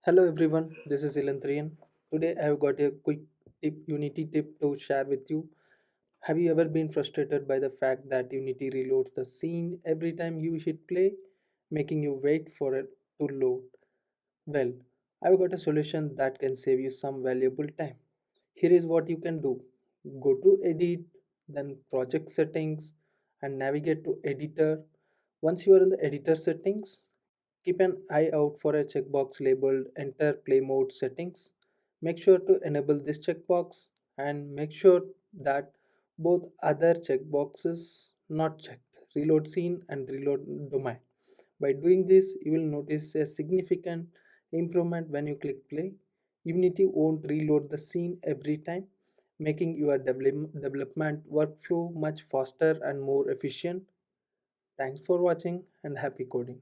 Hello everyone, this is Ilantrian. Today I have got a quick Unity tip to share with you. Have you ever been frustrated by the fact that Unity reloads the scene every time you hit play, making you wait for it to load? Well, I've got a solution that can save you some valuable time. Here is what you can do. Go to Edit, then Project Settings, and navigate to Editor. Once you are in the Editor settings, keep an eye out for a checkbox labeled Enter Play Mode Settings. Make sure to enable this checkbox and make sure that both other checkboxes not checked, Reload Scene and Reload Domain. By doing this, you will notice a significant improvement when you click play. Unity won't reload the scene every time, making your development workflow much faster and more efficient. Thanks for watching and happy coding.